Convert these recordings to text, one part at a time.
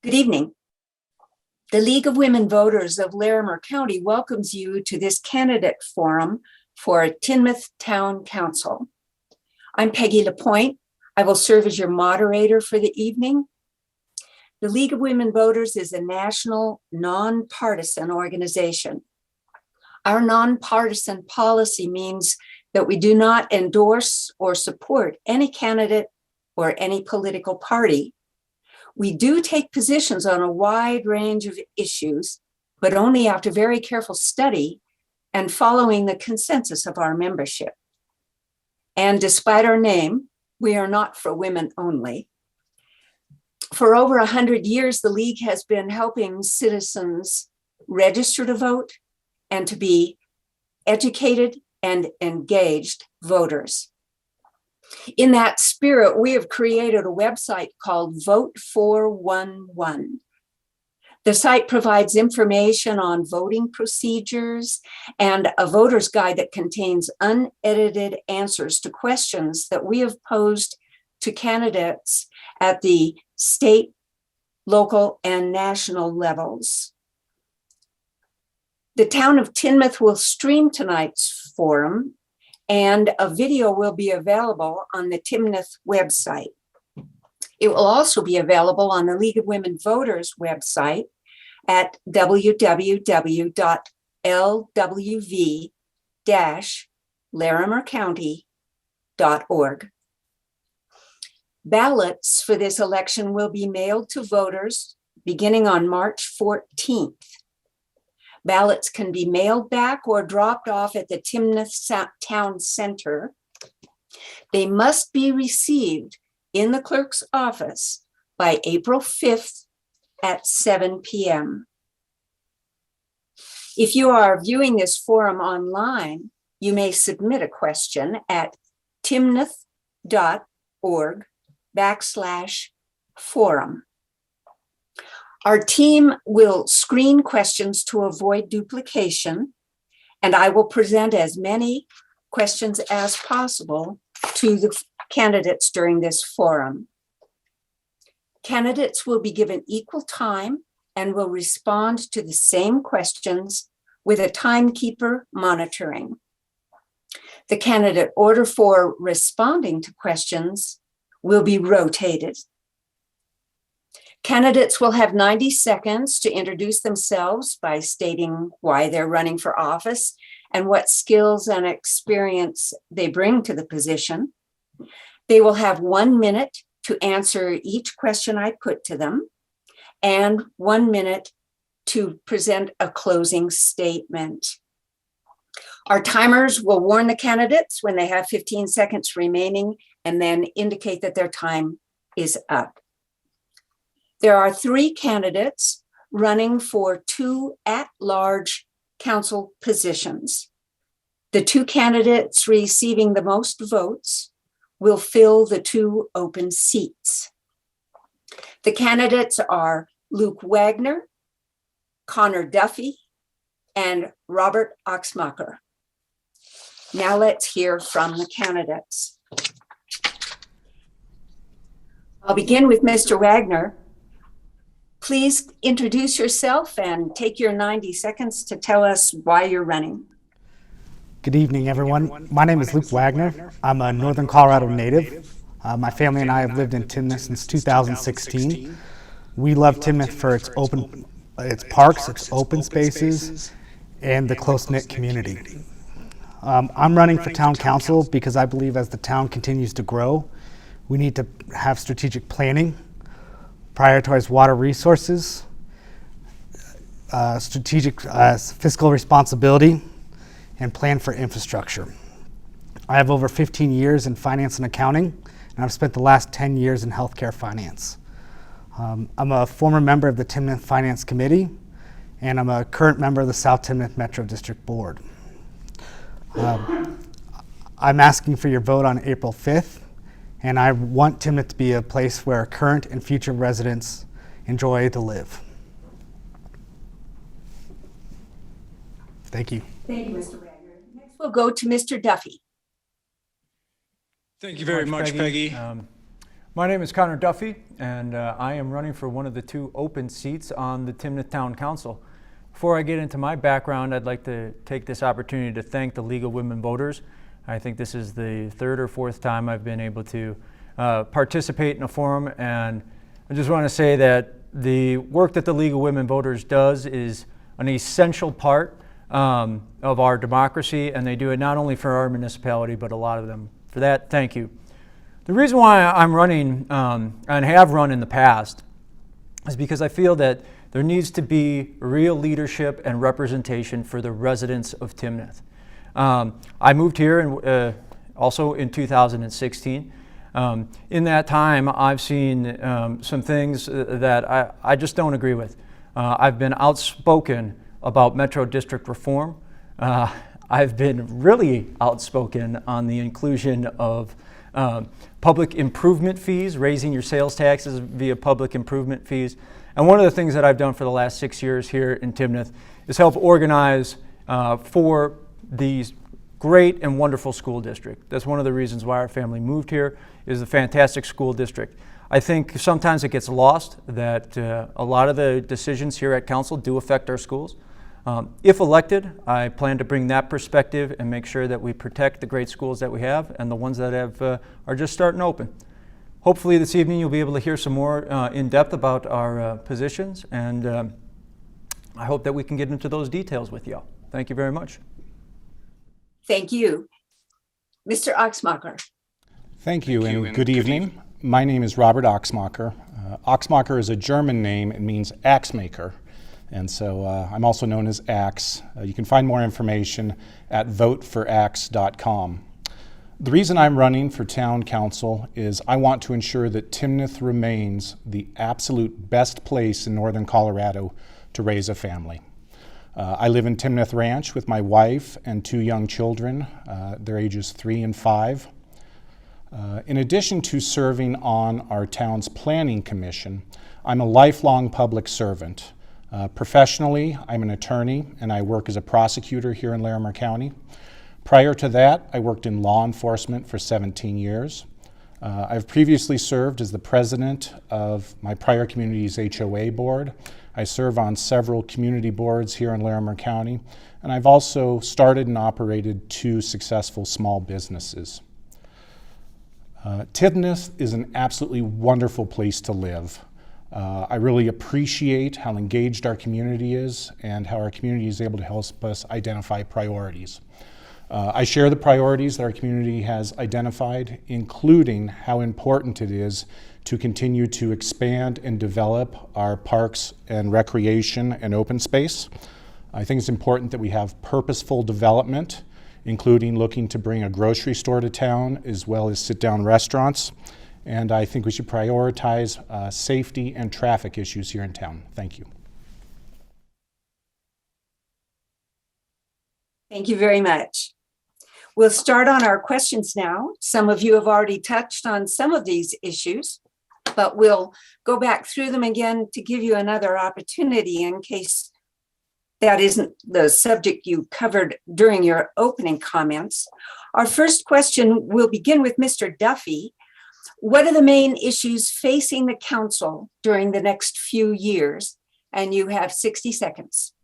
Good evening. The League of Women Voters of Larimer County welcomes you to this candidate forum for Timnath Town Council. I'm Peggy LaPointe. I will serve as your moderator for the evening. The League of Women Voters is a national, nonpartisan organization. Our nonpartisan policy means that we do not endorse or support any candidate or any political party. We do take positions on a wide range of issues, but only after very careful study and following the consensus of our membership. And despite our name, we are not for women only. For over 100 years, the League has been helping citizens register to vote and to be educated and engaged voters. In that spirit, we have created a website called Vote 411. The site provides information on voting procedures and a voter's guide that contains unedited answers to questions that we have posed to candidates at the state, local, and national levels. The town of Timnath will stream tonight's forum, and a video will be available on the Timnath website. It will also be available on the League of Women Voters website at www.lwv-larimercounty.org. Ballots for this election will be mailed to voters beginning on March 14th. Ballots can be mailed back or dropped off at the Timnath Town Center. They must be received in the clerk's office by April 5th at 7 p.m. If you are viewing this forum online, you may submit a question at timnath.org/forum. Our team will screen questions to avoid duplication, and I will present as many questions as possible to the candidates during this forum. Candidates will be given equal time and will respond to the same questions with a timekeeper monitoring. The candidate order for responding to questions will be rotated. Candidates will have 90 seconds to introduce themselves by stating why they're running for office and what skills and experience they bring to the position. They will have 1 minute to answer each question I put to them and 1 minute to present a closing statement. Our timers will warn the candidates when they have 15 seconds remaining and then indicate that their time is up. There are 3 candidates running for 2 at-large council positions. The 2 candidates receiving the most votes will fill the 2 open seats. The candidates are Luke Wagner, Connor Duffy, and Robert Oxmocher. Now let's hear from the candidates. I'll begin with Mr. Wagner. Please introduce yourself and take your 90 seconds to tell us why you're running. Good evening, everyone. My name is Luke Wagner. I'm a Northern Colorado native. My family and I have lived in Timnath since 2016. We love Timnath for its parks, its open spaces, and the close-knit community. I'm running for town council because I believe as the town continues to grow, we need to have strategic planning, prioritize water resources, strategic fiscal responsibility, and plan for infrastructure. I have over 15 years in finance and accounting, and I've spent the last 10 years in healthcare finance. I'm a former member of the Timnath Finance Committee, and I'm a current member of the South Timnath Metro District Board. I'm asking for your vote on April 5th. And I want Timnath to be a place where current and future residents enjoy to live. Thank you. Thank you, Mr. Wagner. Next, we'll go to Mr. Duffy. Thank you very much, Peggy. My name is Connor Duffy, and I am running for one of the two open seats on the Timnath Town Council. Before I get into my background, I'd like to take this opportunity to thank the League of Women Voters. I think this is the third or fourth time I've been able to participate in a forum, and I just want to say that the work that the League of Women Voters does is an essential part of our democracy, and they do it not only for our municipality, but a lot of them. For that, thank you. The reason why I'm running and have run in the past is because I feel that there needs to be real leadership and representation for the residents of Timnath. I moved here also in 2016. In that time, I've seen some things that I just don't agree with. I've been outspoken about Metro District reform. I've been really outspoken on the inclusion of public improvement fees, raising your sales taxes via public improvement fees. And one of the things that I've done for the last 6 years here in Timnath is help organize for these great and wonderful school district. That's one of the reasons why our family moved here, is the fantastic school district. I think sometimes it gets lost that a lot of the decisions here at council do affect our schools. If elected, I plan to bring that perspective and make sure that we protect the great schools that we have and the ones that are just starting to open. Hopefully this evening you'll be able to hear some more in depth about our positions, and I hope that we can get into those details with y'all. Thank you very much. Thank you. Mr. Oxmocher. Thank you, and good evening. My name is Robert Oxmocher. Oxmocher is a German name. It means axe maker. And so I'm also known as Axe. You can find more information at voteforaxe.com. The reason I'm running for town council is I want to ensure that Timnath remains the absolute best place in northern Colorado to raise a family. I live in Timnath Ranch with my wife and two young children. Their ages 3 and 5. In addition to serving on our town's planning commission, I'm a lifelong public servant. Professionally, I'm an attorney and I work as a prosecutor here in Larimer County. Prior to that, I worked in law enforcement for 17 years. I've previously served as the president of my prior community's HOA board. I serve on several community boards here in Larimer County, and I've also started and operated 2 successful small businesses. Timnath is an absolutely wonderful place to live. I really appreciate how engaged our community is and how our community is able to help us identify priorities. I share the priorities that our community has identified, including how important it is to continue to expand and develop our parks and recreation and open space. I think it's important that we have purposeful development, including looking to bring a grocery store to town as well as sit-down restaurants. And I think we should prioritize safety and traffic issues here in town. Thank you. Thank you very much. We'll start on our questions now. Some of you have already touched on some of these issues, but we'll go back through them again to give you another opportunity in case that isn't the subject you covered during your opening comments. Our first question will begin with Mr. Duffy. What are the main issues facing the council during the next few years? And you have 60 seconds.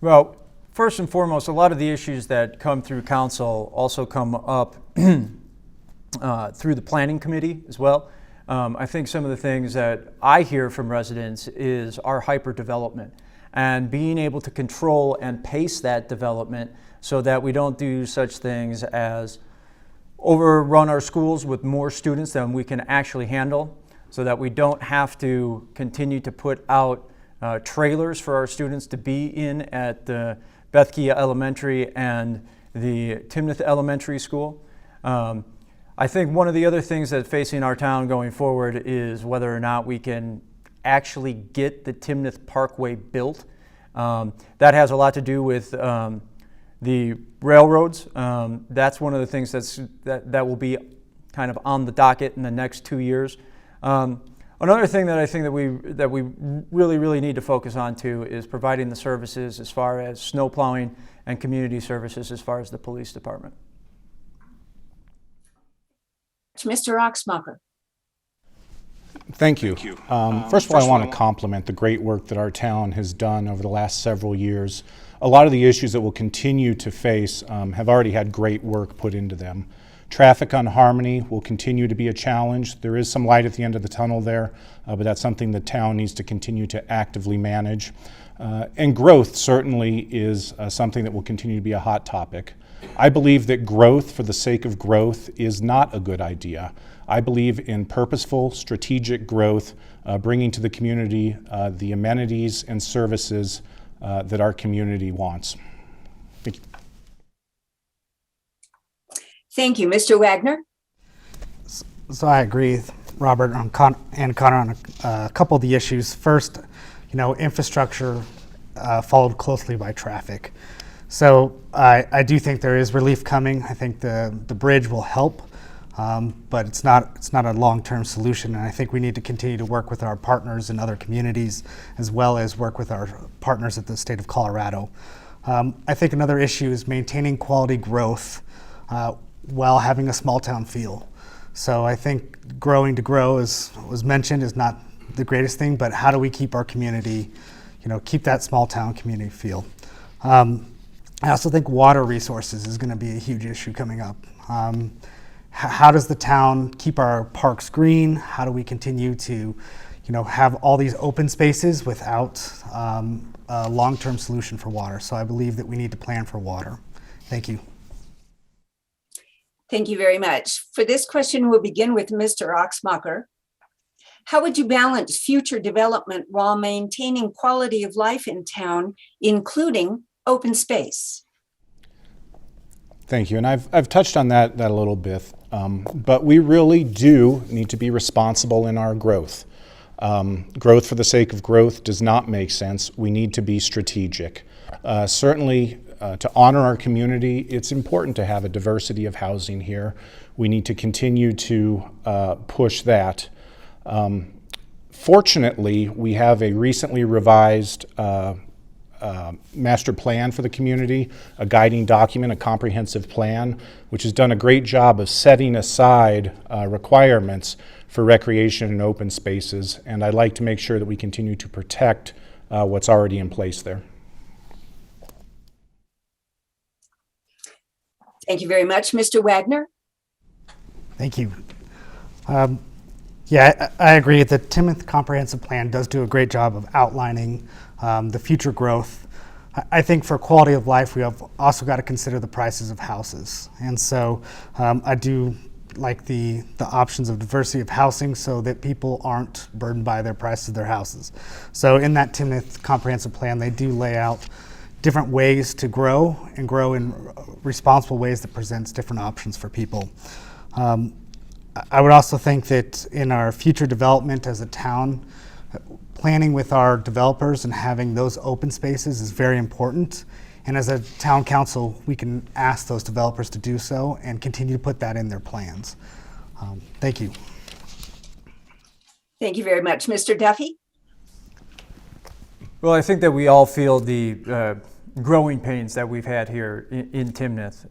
Well, first and foremost, a lot of the issues that come through council also come up through the planning committee as well. I think some of the things that I hear from residents is our hyper development and being able to control and pace that development so that we don't do such things as overrun our schools with more students than we can actually handle, so that we don't have to continue to put out trailers for our students to be in at the Bethkia Elementary and the Timnath Elementary School. I think one of the other things that's facing our town going forward is whether or not we can actually get the Timnath Parkway built. That has a lot to do with the railroads. That's one of the things that will be kind of on the docket in the next 2 years. Another thing that I think that we really need to focus on too is providing the services as far as snow plowing and community services as far as the police department. Mr. Oxmocher. Thank you. First of all, I want to compliment the great work that our town has done over the last several years. A lot of the issues that we'll continue to face have already had great work put into them. Traffic on Harmony will continue to be a challenge. There is some light at the end of the tunnel there, but that's something the town needs to continue to actively manage. And growth certainly is something that will continue to be a hot topic. I believe that growth for the sake of growth is not a good idea. I believe in purposeful, strategic growth, bringing to the community the amenities and services that our community wants. Thank you. Thank you. Mr. Wagner? So I agree with Robert and Connor on a couple of the issues. First, infrastructure followed closely by traffic. So I do think there is relief coming. I think the bridge will help, but it's not a long-term solution. And I think we need to continue to work with our partners in other communities, as well as work with our partners at the state of Colorado. I think another issue is maintaining quality growth while having a small town feel. So I think growing to grow, as was mentioned, is not the greatest thing, but how do we keep our community, keep that small town community feel? I also think water resources is going to be a huge issue coming up. How does the town keep our parks green? How do we continue to, have all these open spaces without a long-term solution for water? So I believe that we need to plan for water. Thank you. Thank you very much. For this question, we'll begin with Mr. Oxmocher. How would you balance future development while maintaining quality of life in town, including open space? Thank you, and I've touched on that a little bit, but we really do need to be responsible in our growth. Growth for the sake of growth does not make sense. We need to be strategic. Certainly, to honor our community, it's important to have a diversity of housing here. We need to continue to push that. Fortunately, we have a recently revised master plan for the community, a guiding document, a comprehensive plan, which has done a great job of setting aside requirements for recreation and open spaces, and I'd like to make sure that we continue to protect what's already in place there. Thank you very much. Mr. Wagner? Thank you. Yeah, I agree. The Timnath Comprehensive Plan does do a great job of outlining the future growth. I think for quality of life, we have also got to consider the prices of houses. And so I do like the options of diversity of housing so that people aren't burdened by their prices of their houses. So in that Timnath Comprehensive Plan, they do lay out different ways to grow and grow in responsible ways that presents different options for people. I would also think that in our future development as a town, planning with our developers and having those open spaces is very important. And as a town council, we can ask those developers to do so and continue to put that in their plans. Thank you. Thank you very much. Mr. Duffy? Well, I think that we all feel the growing pains that we've had here in Timnath.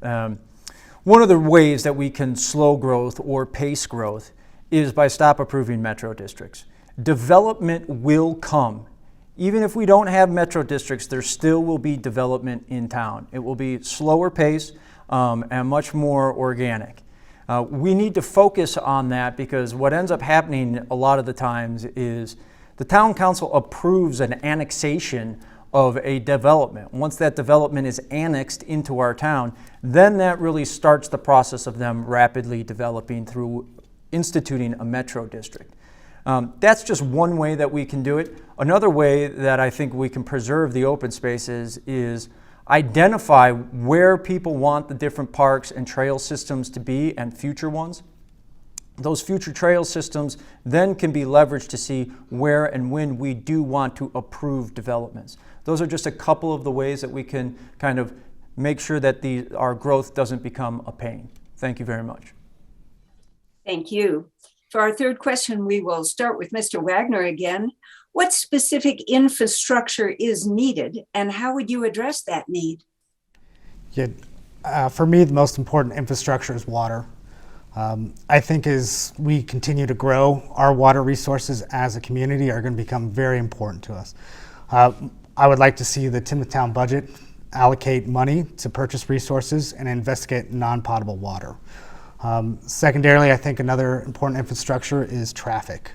One of the ways that we can slow growth or pace growth is by stop approving metro districts. Development will come. Even if we don't have metro districts, there still will be development in town. It will be slower pace and much more organic. We need to focus on that because what ends up happening a lot of the times is the town council approves an annexation of a development. Once that development is annexed into our town, then that really starts the process of them rapidly developing through instituting a metro district. That's just one way that we can do it. Another way that I think we can preserve the open spaces is identify where people want the different parks and trail systems to be and future ones. Those future trail systems then can be leveraged to see where and when we do want to approve developments. Those are just a couple of the ways that we can kind of make sure that our growth doesn't become a pain. Thank you very much. Thank you. For our third question, we will start with Mr. Wagner again. What specific infrastructure is needed and how would you address that need? Yeah, for me, the most important infrastructure is water. I think as we continue to grow, our water resources as a community are going to become very important to us. I would like to see the Timnath Town budget allocate money to purchase resources and investigate non-potable water. Secondarily, I think another important infrastructure is traffic.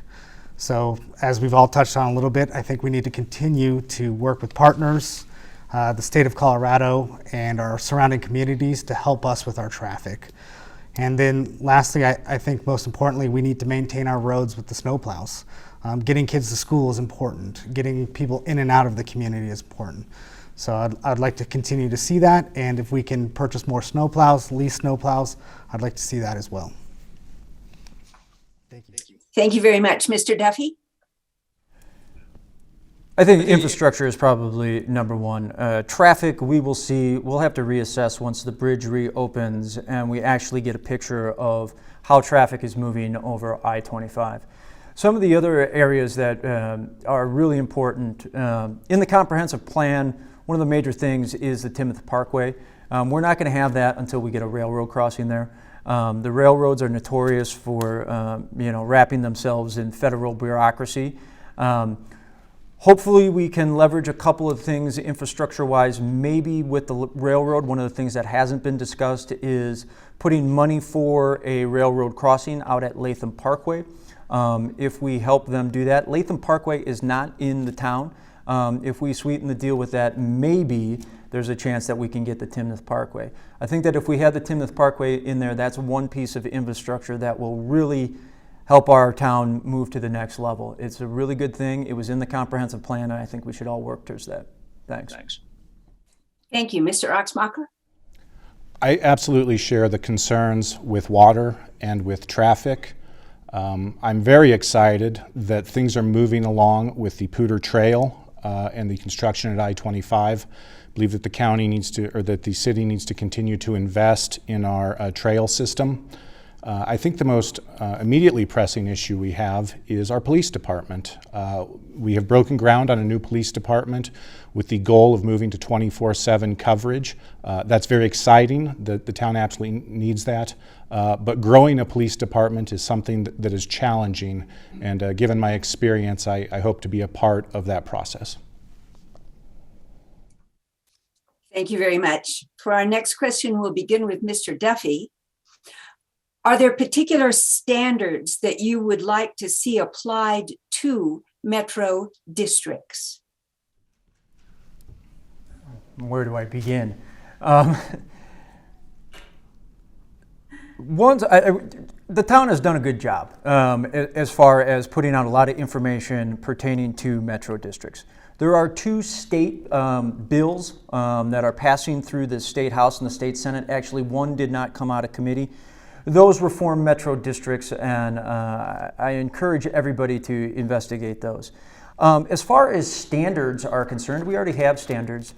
So as we've all touched on a little bit, I think we need to continue to work with partners, the state of Colorado, and our surrounding communities to help us with our traffic. And then lastly, I think most importantly, we need to maintain our roads with the snowplows. Getting kids to school is important. Getting people in and out of the community is important. So I'd like to continue to see that, and if we can purchase more snowplows, lease snowplows, I'd like to see that as well. Thank you. Thank you very much, Mr. Duffy. I think infrastructure is probably number one. Traffic, we'll have to reassess once the bridge reopens and we actually get a picture of how traffic is moving over I-25. Some of the other areas that are really important in the comprehensive plan, one of the major things is the Timnath Parkway. We're not going to have that until we get a railroad crossing there. The railroads are notorious for wrapping themselves in federal bureaucracy. Hopefully we can leverage a couple of things infrastructure-wise, maybe with the railroad. One of the things that hasn't been discussed is putting money for a railroad crossing out at Latham Parkway. If we help them do that, Latham Parkway is not in the town. If we sweeten the deal with that, maybe there's a chance that we can get the Timnath Parkway. I think that if we have the Timnath Parkway in there, that's one piece of infrastructure that will really help our town move to the next level. It's a really good thing. It was in the comprehensive plan, and I think we should all work towards that. Thanks. Thank you, Mr. Oxmocher. I absolutely share the concerns with water and with traffic. I'm very excited that things are moving along with the Pooter Trail and the construction at I-25. I believe that the county needs to, or that the city needs to continue to invest in our trail system. I think the most immediately pressing issue we have is our police department. We have broken ground on a new police department with the goal of moving to 24/7 coverage. That's very exciting. The town absolutely needs that. But growing a police department is something that is challenging, and given my experience, I hope to be a part of that process. Thank you very much. For our next question, we'll begin with Mr. Duffy. Are there particular standards that you would like to see applied to metro districts? Where do I begin? The town has done a good job as far as putting out a lot of information pertaining to metro districts. There are two state bills that are passing through the State House and the State Senate. Actually, one did not come out of committee. Those reform metro districts, and I encourage everybody to investigate those. As far as standards are concerned, we already have standards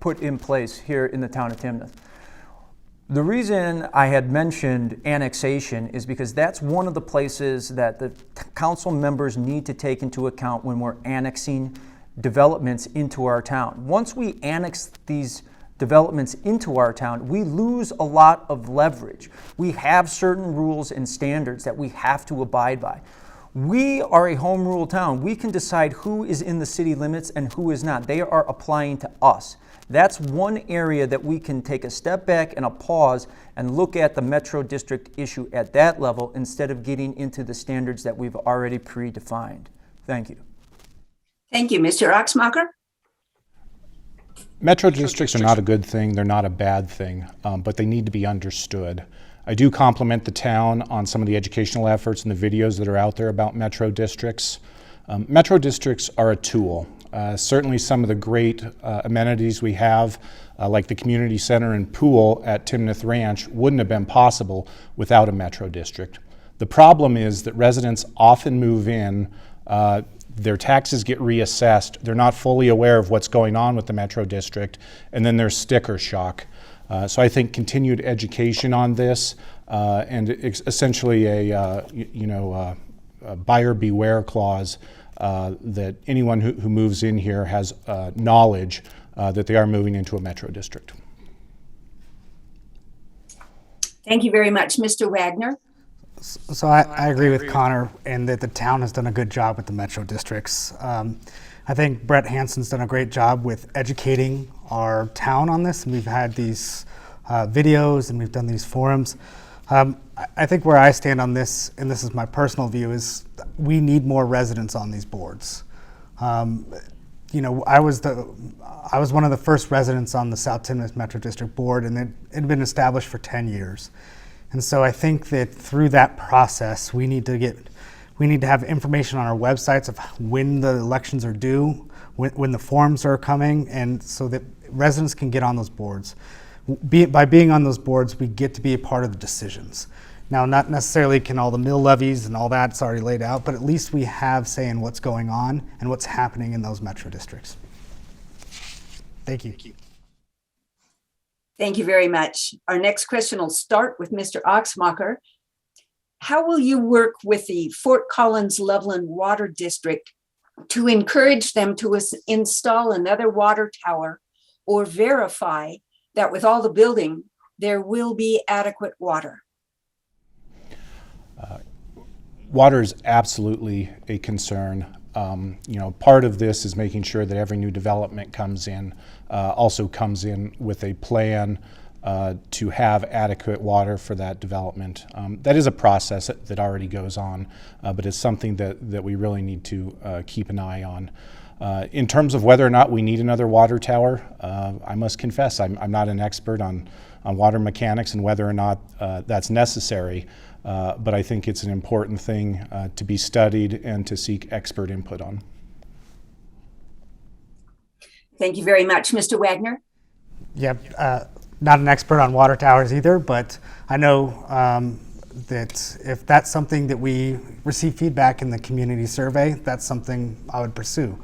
put in place here in the town of Timnath. The reason I had mentioned annexation is because that's one of the places that the council members need to take into account when we're annexing developments into our town. Once we annex these developments into our town, we lose a lot of leverage. We have certain rules and standards that we have to abide by. We are a home rule town. We can decide who is in the city limits and who is not. They are applying to us. That's one area that we can take a step back and a pause and look at the metro district issue at that level instead of getting into the standards that we've already predefined. Thank you. Thank you, Mr. Oxmocher. Metro districts are not a good thing, they're not a bad thing, but they need to be understood. I do compliment the town on some of the educational efforts and the videos that are out there about metro districts. Metro districts are a tool. Certainly some of the great amenities we have, like the community center and pool at Timnath Ranch, wouldn't have been possible without a metro district. The problem is that residents often move in, their taxes get reassessed, they're not fully aware of what's going on with the metro district, and then there's sticker shock. So I think continued education on this and essentially a buyer beware clause that anyone who moves in here has knowledge that they are moving into a metro district. Thank you very much, Mr. Wagner. So I agree with Connor in that the town has done a good job with the metro districts. I think Brett Hansen's done a great job with educating our town on this, and we've had these videos and we've done these forums. I think where I stand on this, and this is my personal view, is we need more residents on these boards. You know, I was one of the first residents on the South Timnath Metro District Board, and it had been established for 10 years. And so I think that through that process, we need to have information on our websites of when the elections are due, when the forms are coming, and so that residents can get on those boards. By being on those boards, we get to be a part of the decisions. Now, not necessarily can all the mill levies and all that's already laid out, but at least we have say in what's going on and what's happening in those metro districts. Thank you. Thank you very much. Our next question will start with Mr. Oxmocher. How will you work with the Fort Collins Loveland Water District to encourage them to install another water tower or verify that with all the building, there will be adequate water? Water is absolutely a concern. You know, part of this is making sure that every new development comes in, also comes in with a plan to have adequate water for that development. That is a process that already goes on, but it's something that we really need to keep an eye on. In terms of whether or not we need another water tower, I must confess I'm not an expert on water mechanics and whether or not that's necessary. But I think it's an important thing to be studied and to seek expert input on. Thank you very much, Mr. Wagner. Yep, not an expert on water towers either, but I know that if that's something that we receive feedback in the community survey, that's something I would pursue.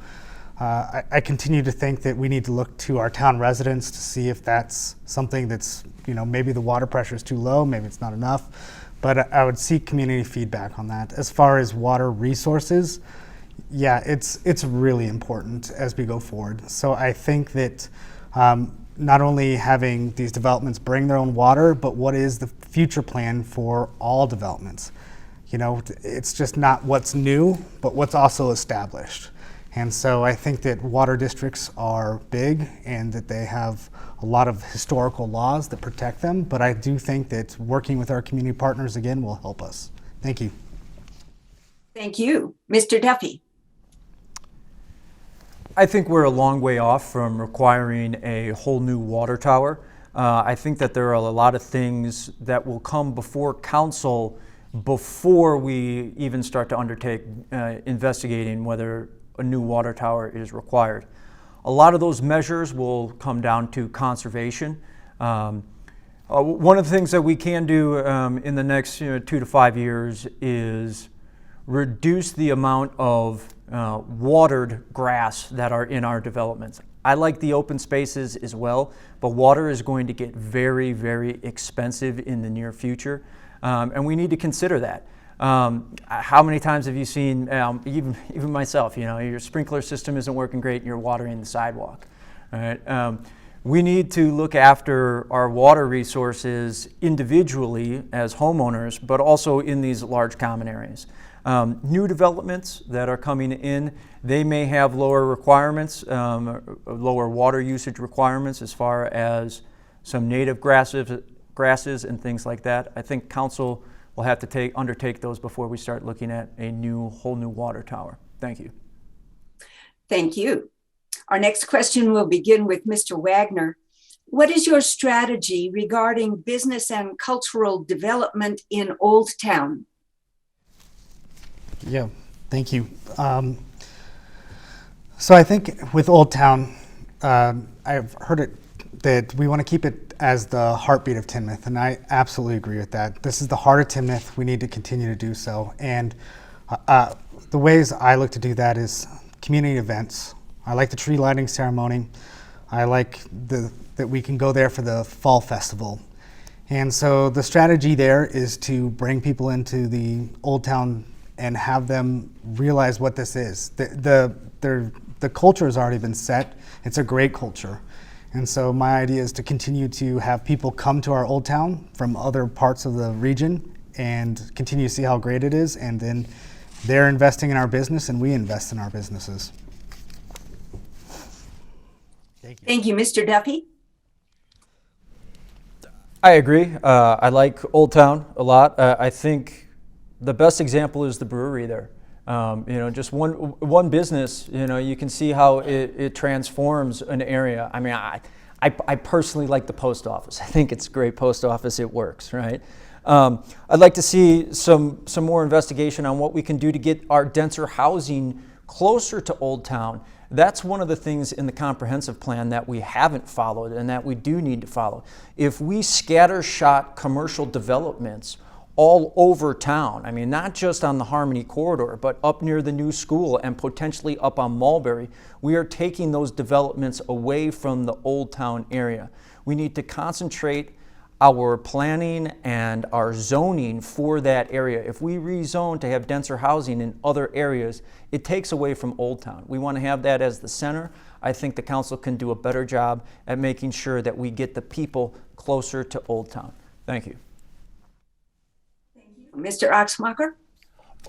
I continue to think that we need to look to our town residents to see if that's something that's, you know, maybe the water pressure is too low, maybe it's not enough. But I would seek community feedback on that. As far as water resources, yeah, it's really important as we go forward. So I think that not only having these developments bring their own water, but what is the future plan for all developments? You know, it's just not what's new, but what's also established. And so I think that water districts are big and that they have a lot of historical laws that protect them, but I do think that working with our community partners again will help us. Thank you. Thank you. Mr. Duffy. I think we're a long way off from requiring a whole new water tower. I think that there are a lot of things that will come before council before we even start to undertake investigating whether a new water tower is required. A lot of those measures will come down to conservation. One of the things that we can do in the next 2 to 5 years is reduce the amount of watered grass that are in our developments. I like the open spaces as well, but water is going to get very, very expensive in the near future, and we need to consider that. How many times have you seen, even myself, you know, your sprinkler system isn't working great and you're watering the sidewalk, right? We need to look after our water resources individually as homeowners, but also in these large common areas. New developments that are coming in, they may have lower requirements, lower water usage requirements as far as some native grasses and things like that. I think council will have to undertake those before we start looking at a whole new water tower. Thank you. Thank you. Our next question will begin with Mr. Wagner. What is your strategy regarding business and cultural development in Old Town? Yeah, thank you. So I think with Old Town, I've heard it that we want to keep it as the heartbeat of Timnath, and I absolutely agree with that. This is the heart of Timnath. We need to continue to do so. And the ways I look to do that is community events. I like the tree lighting ceremony. I like that we can go there for the fall festival. And so the strategy there is to bring people into the Old Town and have them realize what this is. The culture has already been set. It's a great culture. And so my idea is to continue to have people come to our Old Town from other parts of the region and continue to see how great it is. And then they're investing in our business and we invest in our businesses. Thank you, Mr. Duffy. I agree. I like Old Town a lot. I think the best example is the brewery there. Just one business, you can see how it transforms an area. I mean, I personally like the post office. I think it's a great post office. It works, right? I'd like to see some more investigation on what we can do to get our denser housing closer to Old Town. That's one of the things in the comprehensive plan that we haven't followed and that we do need to follow. If we scattershot commercial developments all over town, I mean, not just on the Harmony corridor, but up near the new school and potentially up on Mulberry, we are taking those developments away from the Old Town area. We need to concentrate our planning and our zoning for that area. If we rezone to have denser housing in other areas, it takes away from Old Town. We want to have that as the center. I think the council can do a better job at making sure that we get the people closer to Old Town. Thank you. Mr. Oxmocher?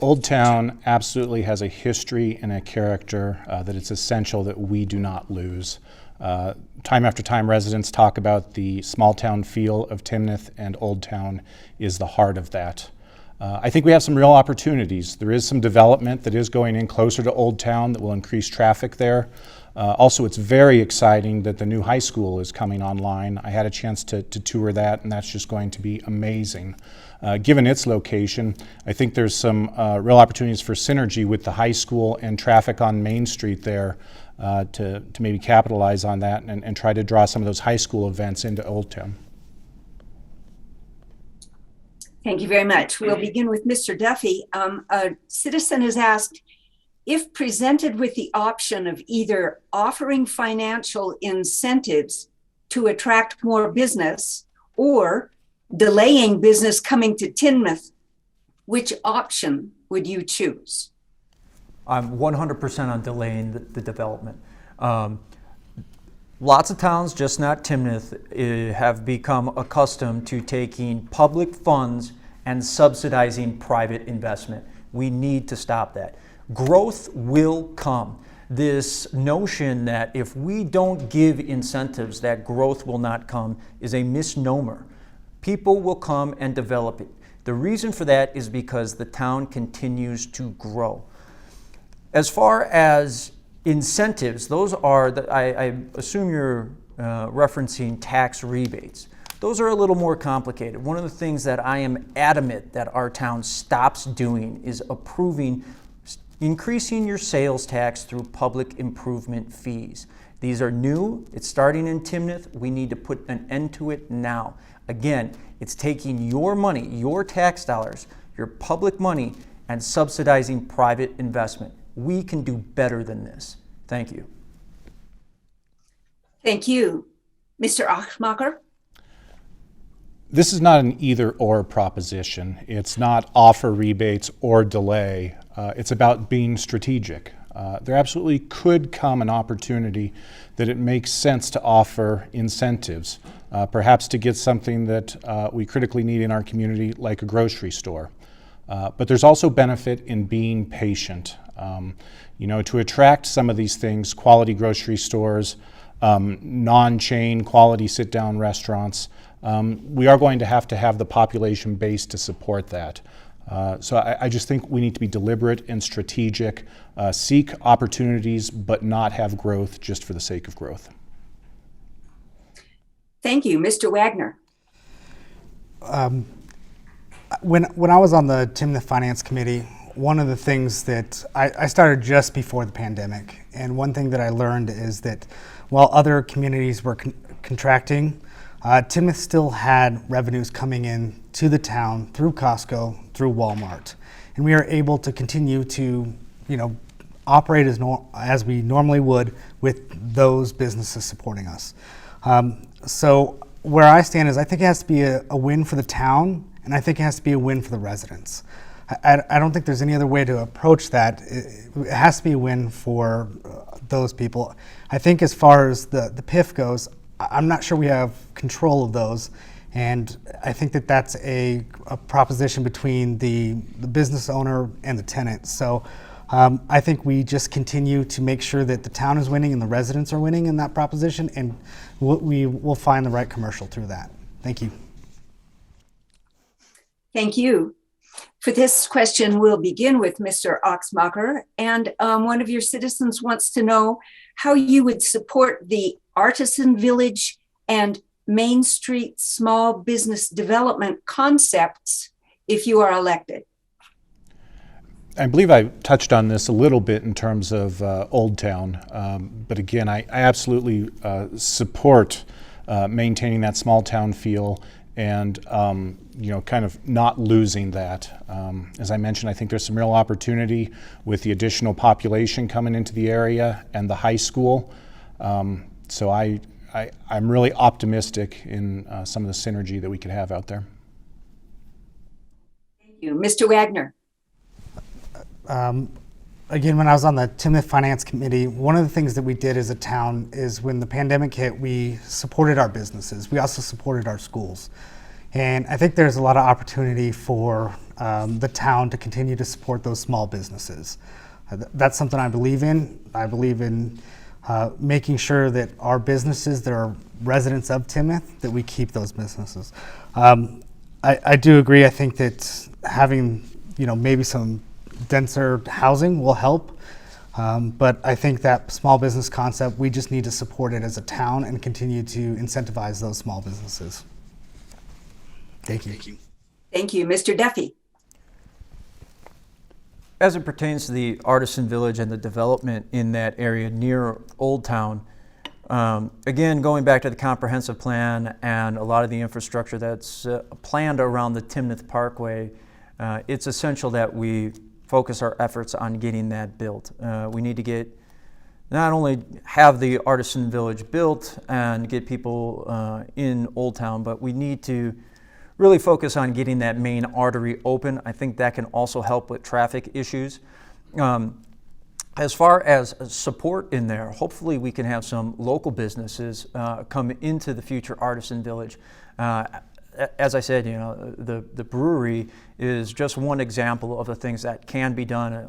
Old Town absolutely has a history and a character that it's essential that we do not lose. Time after time, residents talk about the small town feel of Timnath, and Old Town is the heart of that. I think we have some real opportunities. There is some development that is going in closer to Old Town that will increase traffic there. Also, it's very exciting that the new high school is coming online. I had a chance to tour that, and that's just going to be amazing. Given its location, I think there's some real opportunities for synergy with the high school and traffic on Main Street there to maybe capitalize on that and try to draw some of those high school events into Old Town. Thank you very much. We'll begin with Mr. Duffy. A citizen has asked, if presented with the option of either offering financial incentives to attract more business or delaying business coming to Timnath, which option would you choose? I'm 100% on delaying the development. Lots of towns, just not Timnath, have become accustomed to taking public funds and subsidizing private investment. We need to stop that. Growth will come. This notion that if we don't give incentives, that growth will not come is a misnomer. People will come and develop it. The reason for that is because the town continues to grow. As far as incentives, those are, I assume you're referencing tax rebates. Those are a little more complicated. One of the things that I am adamant that our town stops doing is increasing your sales tax through public improvement fees. These are new, it's starting in Timnath. We need to put an end to it now. Again, it's taking your money, your tax dollars, your public money, and subsidizing private investment. We can do better than this. Thank you. Thank you. Mr. Oxmocher? This is not an either-or proposition. It's not offer rebates or delay. It's about being strategic. There absolutely could come an opportunity that it makes sense to offer incentives, perhaps to get something that we critically need in our community, like a grocery store. But there's also benefit in being patient. To attract some of these things, quality grocery stores, non-chain quality sit-down restaurants, we are going to have the population base to support that. So I just think we need to be deliberate and strategic, seek opportunities, but not have growth just for the sake of growth. Thank you. Mr. Wagner? When I was on the Timnath Finance Committee, one of the things that I started just before the pandemic, and one thing that I learned is that while other communities were contracting, Timnath still had revenues coming in to the town through Costco, through Walmart, and we are able to continue to, operate as we normally would with those businesses supporting us. So where I stand is I think it has to be a win for the town, and I think it has to be a win for the residents. I don't think there's any other way to approach that. It has to be a win for those people. I think as far as the PIF goes, I'm not sure we have control of those. And I think that that's a proposition between the business owner and the tenant. So I think we just continue to make sure that the town is winning and the residents are winning in that proposition, and we will find the right commercial through that. Thank you. Thank you. For this question, we'll begin with Mr. Oxmocher, and one of your citizens wants to know how you would support the Artisan Village and Main Street small business development concepts if you are elected. I believe I touched on this a little bit in terms of Old Town, but again, I absolutely support maintaining that small town feel and kind of not losing that. As I mentioned, I think there's some real opportunity with the additional population coming into the area and the high school. So I'm really optimistic in some of the synergy that we could have out there. Thank you. Mr. Wagner. Again, when I was on the Timnath Finance Committee, one of the things that we did as a town is when the pandemic hit, we supported our businesses. We also supported our schools. And I think there's a lot of opportunity for the town to continue to support those small businesses. That's something I believe in. I believe in making sure that our businesses that are residents of Timnath, that we keep those businesses. I do agree. I think that having, maybe some denser housing will help. But I think that small business concept, we just need to support it as a town and continue to incentivize those small businesses. Thank you. Thank you. Mr. Duffy. As it pertains to the Artisan Village and the development in that area near Old Town, again, going back to the comprehensive plan and a lot of the infrastructure that's planned around the Timnath Parkway, it's essential that we focus our efforts on getting that built. We need to not only have the Artisan Village built and get people in Old Town, but we need to really focus on getting that main artery open. I think that can also help with traffic issues. As far as support in there, hopefully we can have some local businesses come into the future Artisan Village. As I said, the brewery is just one example of the things that can be done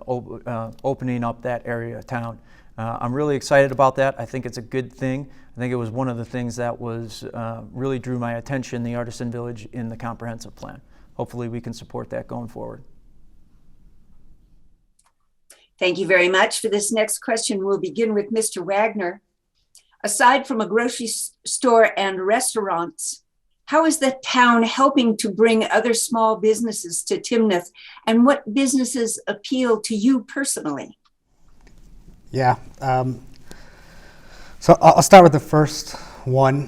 opening up that area of town. I'm really excited about that. I think it's a good thing. I think it was one of the things that was really drew my attention, the Artisan Village in the comprehensive plan. Hopefully we can support that going forward. Thank you very much. For this next question, we'll begin with Mr. Wagner. Aside from a grocery store and restaurants, how is the town helping to bring other small businesses to Timnath, and what businesses appeal to you personally? Yeah, so I'll start with the first one.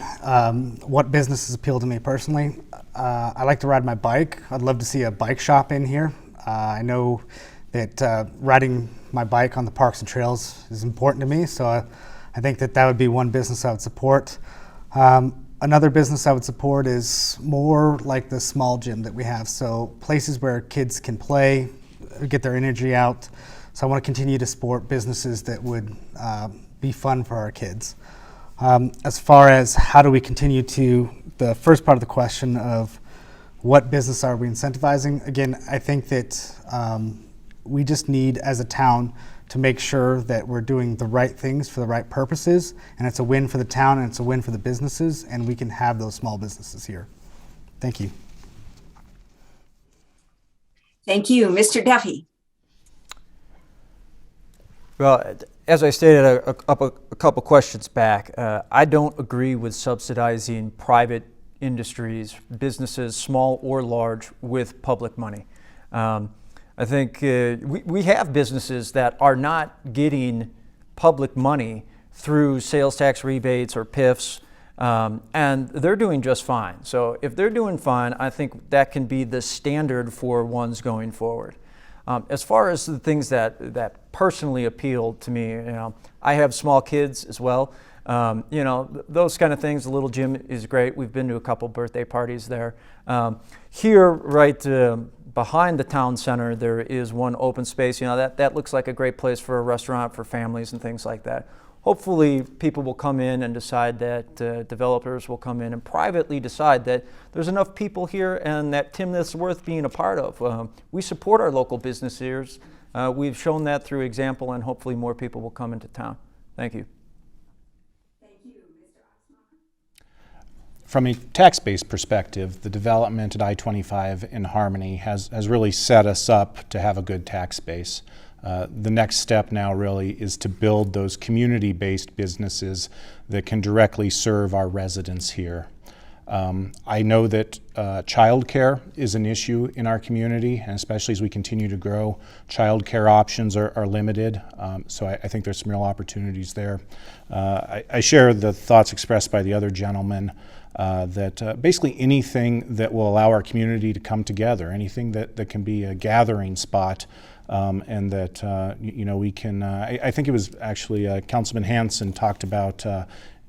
What businesses appeal to me personally? I like to ride my bike. I'd love to see a bike shop in here. I know that riding my bike on the parks and trails is important to me, so I think that would be one business I would support. Another business I would support is more like the small gym that we have, so places where kids can play, get their energy out. So I want to continue to support businesses that would be fun for our kids. As far as how do we continue to, the first part of the question of what business are we incentivizing, again, I think that we just need as a town to make sure that we're doing the right things for the right purposes, and it's a win for the town and it's a win for the businesses, and we can have those small businesses here. Thank you. Thank you. Mr. Duffy. Well, as I stated a couple questions back, I don't agree with subsidizing private industries, businesses, small or large, with public money. I think we have businesses that are not getting public money through sales tax rebates or PIFs, and they're doing just fine. So if they're doing fine, I think that can be the standard for ones going forward. As far as the things that personally appealed to me, I have small kids as well. Those kind of things. The little gym is great. We've been to a couple birthday parties there. Here, right behind the town center, there is one open space. That looks like a great place for a restaurant for families and things like that. hopefully people will come in and decide that developers will come in and privately decide that there's enough people here and that Timnath's worth being a part of. We support our local businesses. We've shown that through example, and hopefully more people will come into town. Thank you. From a tax-based perspective, the development at I-25 in Harmony has really set us up to have a good tax base. The next step now really is to build those community-based businesses that can directly serve our residents here. I know that childcare is an issue in our community, and especially as we continue to grow, childcare options are limited. So I think there's some real opportunities there. I share the thoughts expressed by the other gentleman that basically anything that will allow our community to come together, anything that can be a gathering spot, and that we can. I think it was actually Councilman Hanson talked about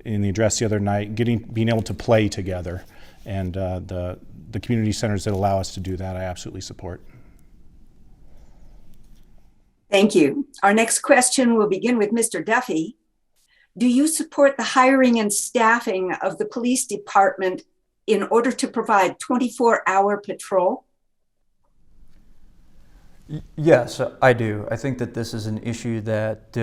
in the address the other night, being able to play together, and the community centers that allow us to do that, I absolutely support. Thank you. Our next question will begin with Mr. Duffy. Do you support the hiring and staffing of the police department in order to provide 24-hour patrol? Yes, I do. I think that this is an issue that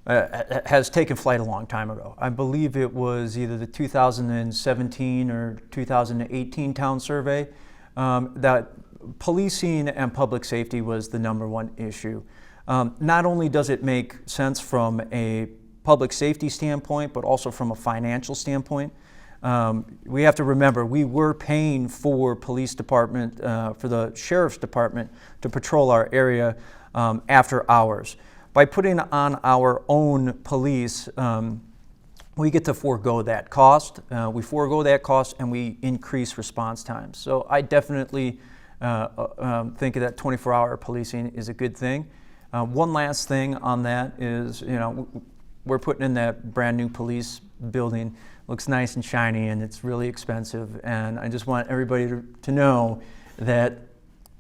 has taken flight a long time ago. I believe it was either the 2017 or 2018 town survey that policing and public safety was the #1 issue. Not only does it make sense from a public safety standpoint, but also from a financial standpoint. We have to remember, we were paying for police department, for the sheriff's department to patrol our area after hours. By putting on our own police, we get to forego that cost. We forego that cost and we increase response times. So I definitely think that 24-hour policing is a good thing. One last thing on that is, we're putting in that brand new police building. Looks nice and shiny, and it's really expensive. And I just want everybody to know that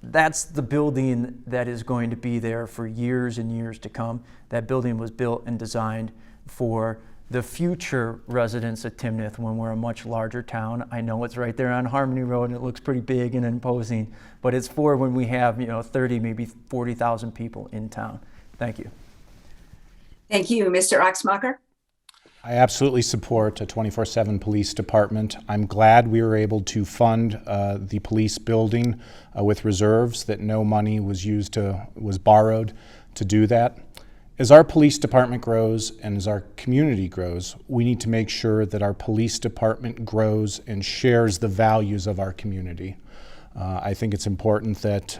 that's the building that is going to be there for years and years to come. That building was built and designed for the future residents of Timnath when we're a much larger town. I know it's right there on Harmony Road and it looks pretty big and imposing, but it's for when we have 30, maybe 40,000 people in town. Thank you. Thank you. Mr. Oxmocher? I absolutely support a 24/7 police department. I'm glad we were able to fund the police building with reserves, that no money was borrowed to do that. As our police department grows and as our community grows, we need to make sure that our police department grows and shares the values of our community. I think it's important that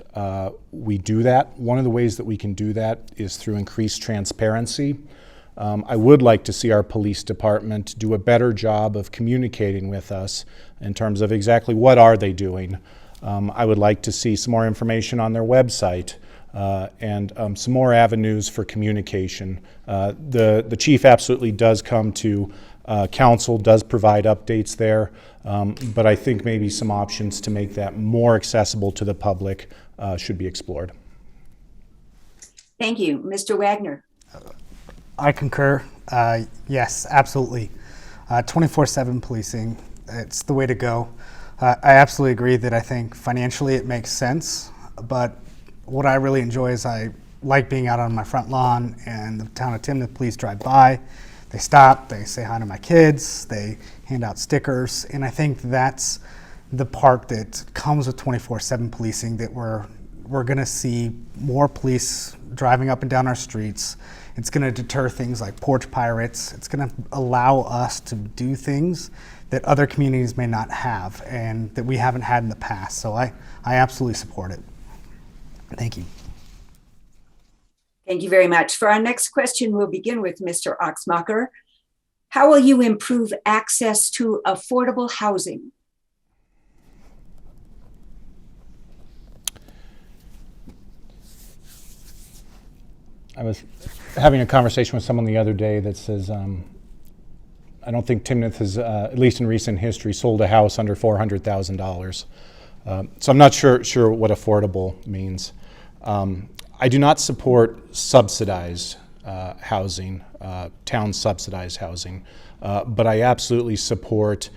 we do that. One of the ways that we can do that is through increased transparency. I would like to see our police department do a better job of communicating with us in terms of exactly what are they doing. I would like to see some more information on their website and some more avenues for communication. The chief absolutely does come to council, does provide updates there, but I think maybe some options to make that more accessible to the public should be explored. Thank you. Mr. Wagner? I concur. Yes, absolutely. 24/7 policing, it's the way to go. I absolutely agree that I think financially it makes sense, but what I really enjoy is I like being out on my front lawn and the town of Timnath police drive by. They stop, they say hi to my kids, they hand out stickers, and I think that's the part that comes with 24/7 policing, that we're going to see more police driving up and down our streets. It's going to deter things like porch pirates. It's going to allow us to do things that other communities may not have and that we haven't had in the past. So I absolutely support it. Thank you. Thank you very much. For our next question, we'll begin with Mr. Oxmocher. How will you improve access to affordable housing? I was having a conversation with someone the other day that says, I don't think Timnath has, at least in recent history, sold a house under $400,000. So I'm not sure what affordable means. I do not support subsidized housing, town subsidized housing, but I absolutely support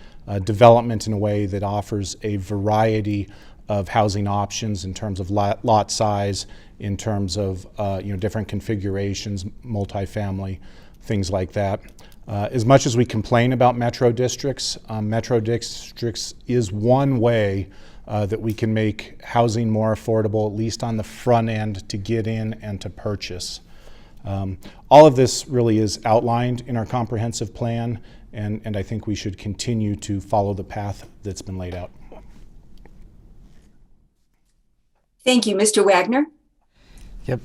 development in a way that offers a variety of housing options in terms of lot size, in terms of different configurations, multifamily, things like that. As much as we complain about metro districts is one way that we can make housing more affordable, at least on the front end, to get in and to purchase. All of this really is outlined in our comprehensive plan, and I think we should continue to follow the path that's been laid out. Thank you, Mr. Wagner. Yep.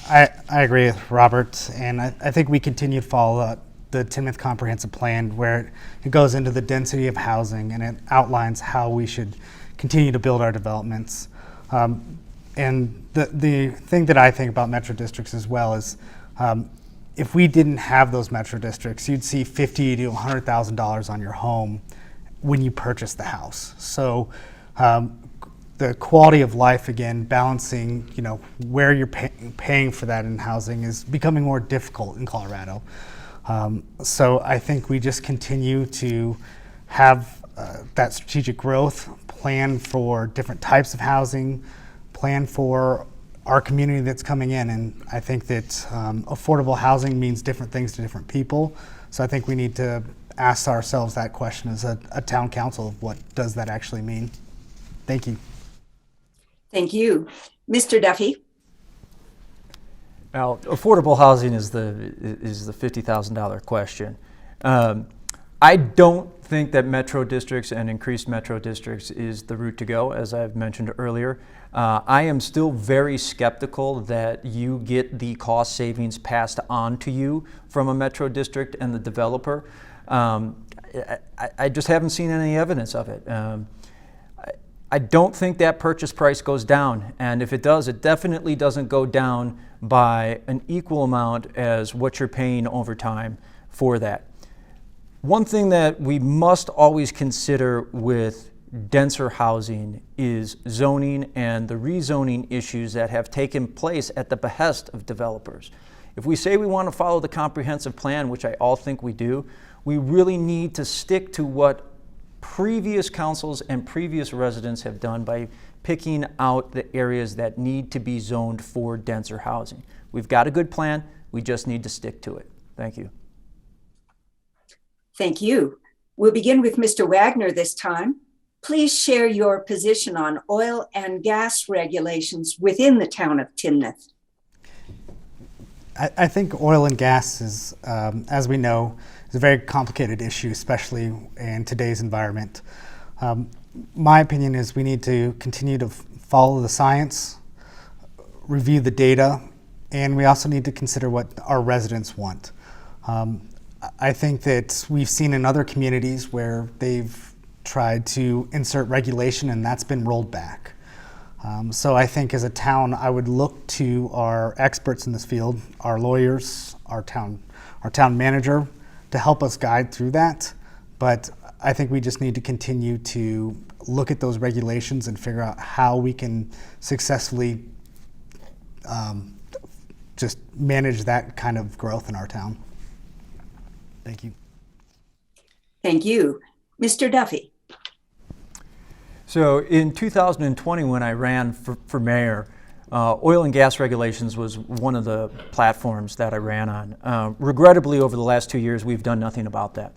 I agree with Robert, and I think we continue to follow the Timnath Comprehensive Plan, where it goes into the density of housing and it outlines how we should continue to build our developments. And the thing that I think about metro districts as well is if we didn't have those metro districts, you'd see $50,000 to $100,000 on your home when you purchase the house. So the quality of life, again, balancing, where you're paying for that in housing is becoming more difficult in Colorado. So I think we just continue to have that strategic growth, plan for different types of housing, plan for our community that's coming in. And I think that affordable housing means different things to different people. So I think we need to ask ourselves that question as a town council of what does that actually mean? Thank you. Thank you. Mr. Duffy. Now, affordable housing is the $50,000 question. I don't think that metro districts and increased metro districts is the route to go, as I've mentioned earlier. I am still very skeptical that you get the cost savings passed on to you from a metro district and the developer. I just haven't seen any evidence of it. I don't think that purchase price goes down, and if it does, it definitely doesn't go down by an equal amount as what you're paying over time for that. One thing that we must always consider with denser housing is zoning and the rezoning issues that have taken place at the behest of developers. If we say we want to follow the comprehensive plan, which I all think we do, we really need to stick to what previous councils and previous residents have done by picking out the areas that need to be zoned for denser housing. We've got a good plan, we just need to stick to it. Thank you. Thank you. We'll begin with Mr. Wagner this time. Please share your position on oil and gas regulations within the town of Timnath. I think oil and gas is, as we know, is a very complicated issue, especially in today's environment. My opinion is we need to continue to follow the science, review the data, and we also need to consider what our residents want. I think that we've seen in other communities where they've tried to insert regulation and that's been rolled back. So I think as a town, I would look to our experts in this field, our lawyers, our town manager, to help us guide through that. But I think we just need to continue to look at those regulations and figure out how we can successfully just manage that kind of growth in our town. Thank you. Thank you. Mr. Duffy. So in 2020, when I ran for mayor, oil and gas regulations was one of the platforms that I ran on. Regrettably, over the last 2 years, we've done nothing about that.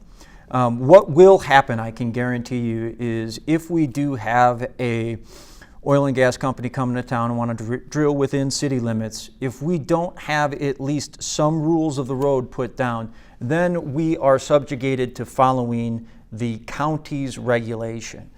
What will happen, I can guarantee you, is if we do have a oil and gas company coming to town and want to drill within city limits, if we don't have at least some rules of the road put down, then we are subjugated to following the county's regulation.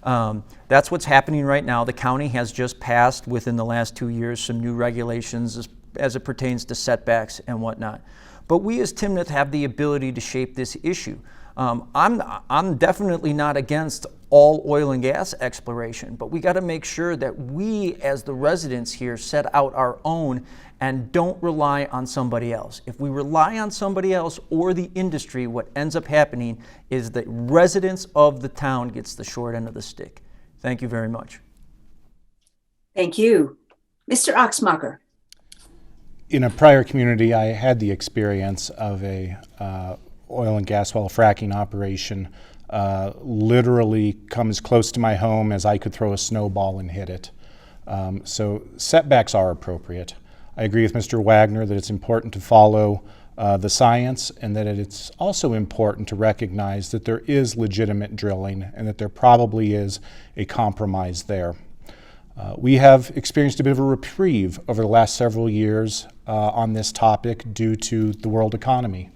That's what's happening right now. The county has just passed within the last 2 years some new regulations as it pertains to setbacks and whatnot. But we as Timnath have the ability to shape this issue. I'm definitely not against all oil and gas exploration, but we got to make sure that we as the residents here set out our own and don't rely on somebody else. If we rely on somebody else or the industry, what ends up happening is that residents of the town gets the short end of the stick. Thank you very much. Thank you. Mr. Oxmocher. In a prior community, I had the experience of a oil and gas well fracking operation. Literally come as close to my home as I could throw a snowball and hit it. So setbacks are appropriate. I agree with Mr. Wagner that it's important to follow the science, and that it's also important to recognize that there is legitimate drilling and that there probably is a compromise there. We have experienced a bit of a reprieve over the last several years on this topic due to the world economy.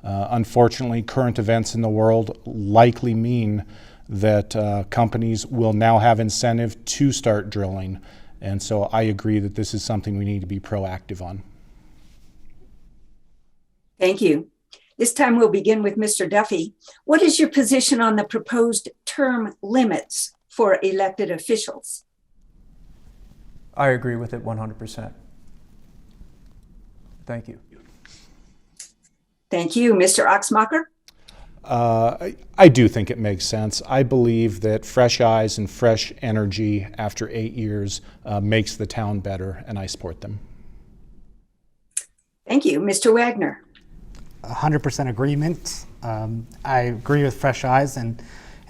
Unfortunately, current events in the world likely mean that companies will now have incentive to start drilling, and so I agree that this is something we need to be proactive on. Thank you. This time we'll begin with Mr. Duffy. What is your position on the proposed term limits for elected officials? I agree with it 100%. Thank you. Thank you. Mr. Oxmocher? I do think it makes sense. I believe that fresh eyes and fresh energy after 8 years makes the town better, and I support them. Thank you. Mr. Wagner? 100% agreement. I agree with fresh eyes, and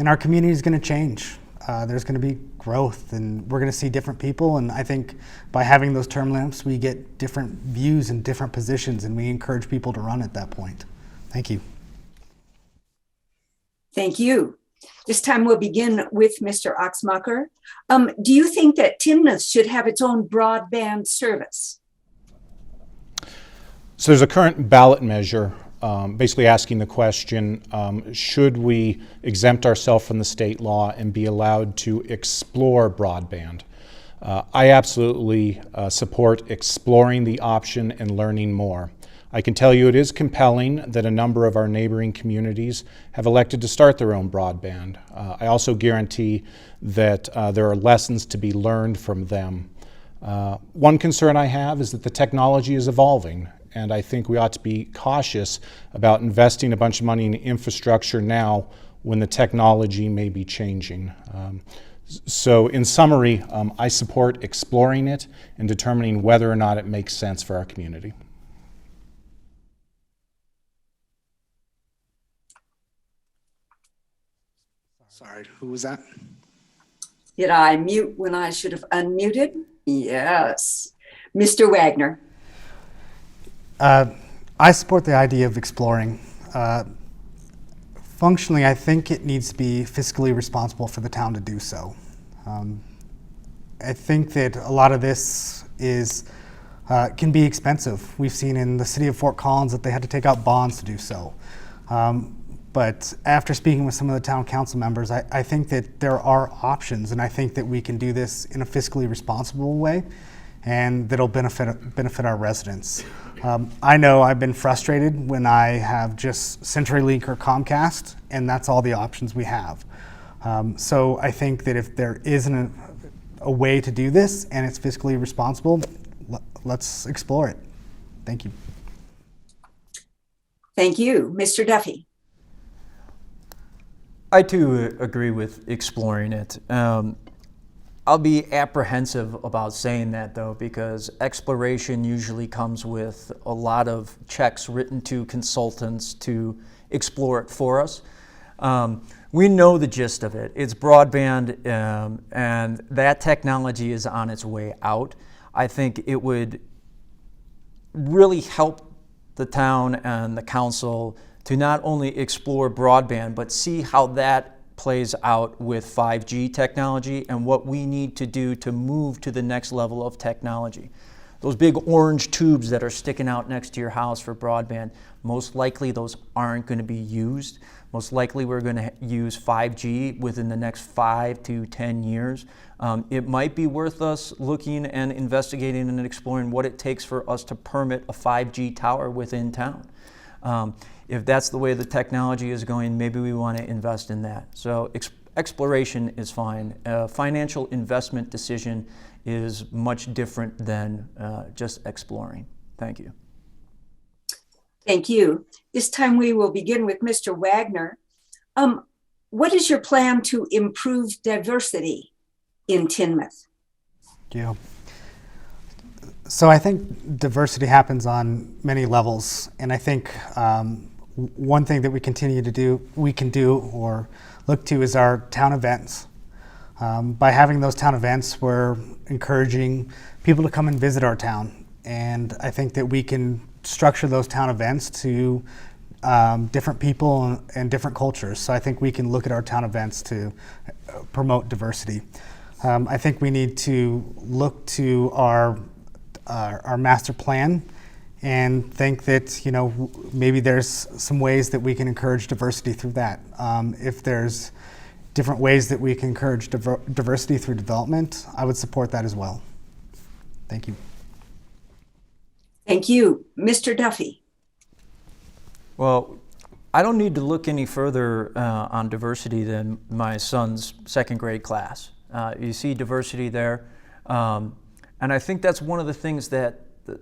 our community is going to change. There's going to be growth, and we're going to see different people, and I think by having those term limits, we get different views and different positions, and we encourage people to run at that point. Thank you. Thank you. This time we'll begin with Mr. Oxmocher. Do you think that Timnath should have its own broadband service? So there's a current ballot measure basically asking the question, should we exempt ourselves from the state law and be allowed to explore broadband? I absolutely support exploring the option and learning more. I can tell you it is compelling that a number of our neighboring communities have elected to start their own broadband. I also guarantee that there are lessons to be learned from them. One concern I have is that the technology is evolving, and I think we ought to be cautious about investing a bunch of money in infrastructure now when the technology may be changing. So in summary, I support exploring it and determining whether or not it makes sense for our community. Sorry, who was that? Did I mute when I should have unmuted? Yes. Mr. Wagner? I support the idea of exploring. Functionally, I think it needs to be fiscally responsible for the town to do so. I think that a lot of this is can be expensive. We've seen in the city of Fort Collins that they had to take out bonds to do so. But after speaking with some of the town council members, I think that there are options, and I think that we can do this in a fiscally responsible way, and that'll benefit our residents. I know I've been frustrated when I have just CenturyLink or Comcast, and that's all the options we have. So I think that if there isn't a way to do this and it's fiscally responsible, let's explore it. Thank you. Thank you. Mr. Duffy? I too agree with exploring it. I'll be apprehensive about saying that though, because exploration usually comes with a lot of checks written to consultants to explore it for us. We know the gist of it. It's broadband, and that technology is on its way out. I think it would really help the town and the council to not only explore broadband, but see how that plays out with 5G technology and what we need to do to move to the next level of technology. Those big orange tubes that are sticking out next to your house for broadband, most likely those aren't going to be used. Most likely we're going to use 5G within the next 5 to 10 years. It might be worth us looking and investigating and exploring what it takes for us to permit a 5G tower within town. If that's the way the technology is going, maybe we want to invest in that. So exploration is fine. Financial investment decision is much different than just exploring. Thank you. Thank you. This time we will begin with Mr. Wagner. What is your plan to improve diversity in Timnath? Yeah. So I think diversity happens on many levels, and I think one thing that we can do or look to is our town events. By having those town events, we're encouraging people to come and visit our town, and I think that we can structure those town events to different people and different cultures. So I think we can look at our town events to promote diversity. I think we need to look to our master plan and think that, maybe there's some ways that we can encourage diversity through that. If there's different ways that we can encourage diversity through development, I would support that as well. Thank you. Thank you. Mr. Duffy. Well, I don't need to look any further on diversity than my son's second grade class. You see diversity there. And I think that's one of the things that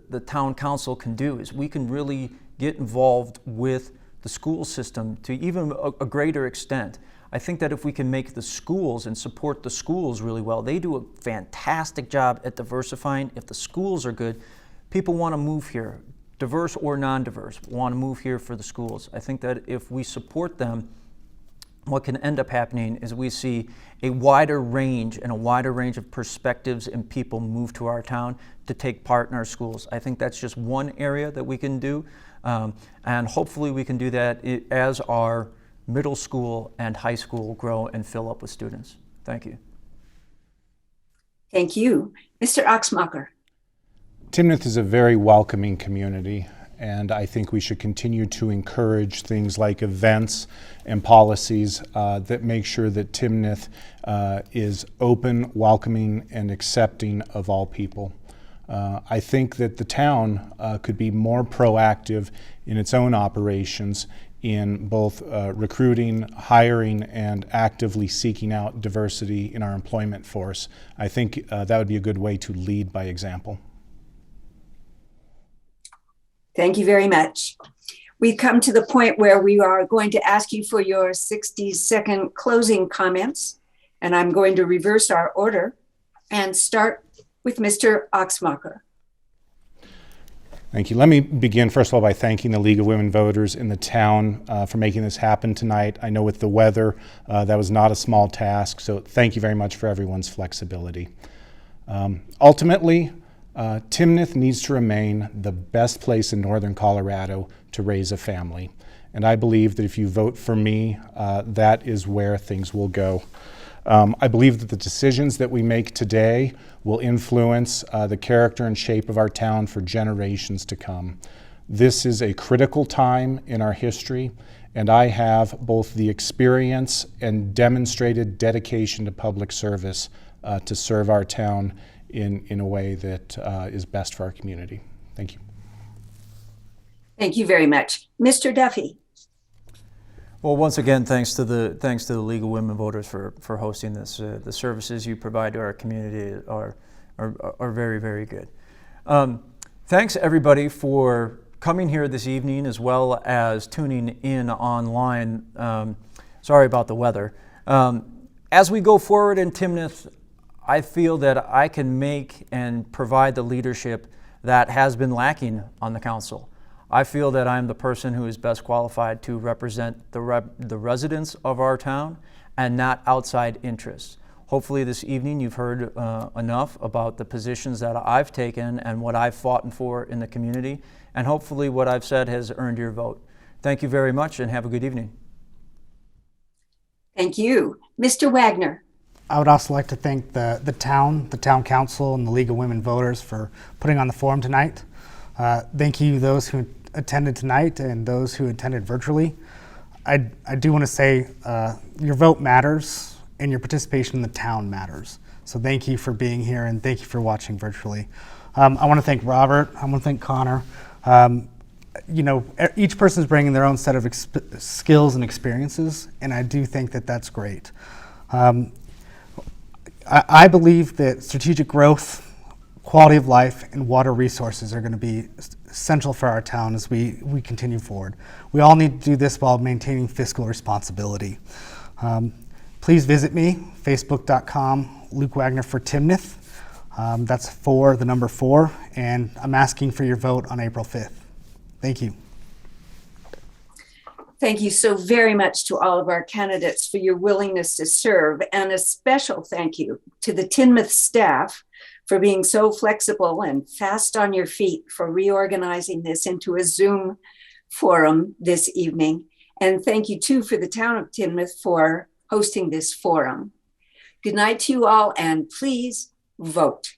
the town council can do, is we can really get involved with the school system to even a greater extent. I think that if we can make the schools and support the schools really well, they do a fantastic job at diversifying. If the schools are good, people want to move here, diverse or non-diverse, want to move here for the schools. I think that if we support them, what can end up happening is we see a wider range of perspectives and people move to our town to take part in our schools. I think that's just one area that we can do, and hopefully we can do that as our middle school and high school grow and fill up with students. Thank you. Thank you. Mr. Oxmocher. Timnath is a very welcoming community, and I think we should continue to encourage things like events and policies that make sure that Timnath is open, welcoming, and accepting of all people. I think that the town could be more proactive in its own operations in both recruiting, hiring, and actively seeking out diversity in our employment force. I think that would be a good way to lead by example. Thank you very much. We've come to the point where we are going to ask you for your 60-second closing comments, and I'm going to reverse our order and start with Mr. Oxmocher. Thank you. Let me begin, first of all, by thanking the League of Women Voters in the town for making this happen tonight. I know with the weather, that was not a small task, so thank you very much for everyone's flexibility. Ultimately, Timnath needs to remain the best place in northern Colorado to raise a family. And I believe that if you vote for me, that is where things will go. I believe that the decisions that we make today will influence the character and shape of our town for generations to come. This is a critical time in our history, and I have both the experience and demonstrated dedication to public service to serve our town in a way that is best for our community. Thank you. Thank you very much. Mr. Duffy. Well, once again, thanks to the League of Women Voters for hosting this. The services you provide to our community are very, very good. Thanks everybody for coming here this evening, as well as tuning in online. Sorry about the weather. As we go forward in Timnath, I feel that I can make and provide the leadership that has been lacking on the council. I feel that I'm the person who is best qualified to represent the residents of our town and not outside interests. Hopefully this evening you've heard enough about the positions that I've taken and what I've fought for in the community, and hopefully what I've said has earned your vote. Thank you very much and have a good evening. Thank you. Mr. Wagner. I would also like to thank the town council, and the League of Women Voters for putting on the forum tonight. Thank you those who attended tonight and those who attended virtually. I do want to say your vote matters and your participation in the town matters. So thank you for being here and thank you for watching virtually. I want to thank Robert, I want to thank Connor. Each person is bringing their own set of skills and experiences, and I do think that that's great. I believe that strategic growth, quality of life, and water resources are going to be essential for our town as we continue forward. We all need to do this while maintaining fiscal responsibility. Please visit me, facebook.com, Luke Wagner for Timnath. That's 4, the number 4, and I'm asking for your vote on April 5th. Thank you. Thank you so very much to all of our candidates for your willingness to serve, and a special thank you to the Timnath staff for being so flexible and fast on your feet for reorganizing this into a Zoom forum this evening. And thank you too for the town of Timnath for hosting this forum. Good night to you all, and please vote.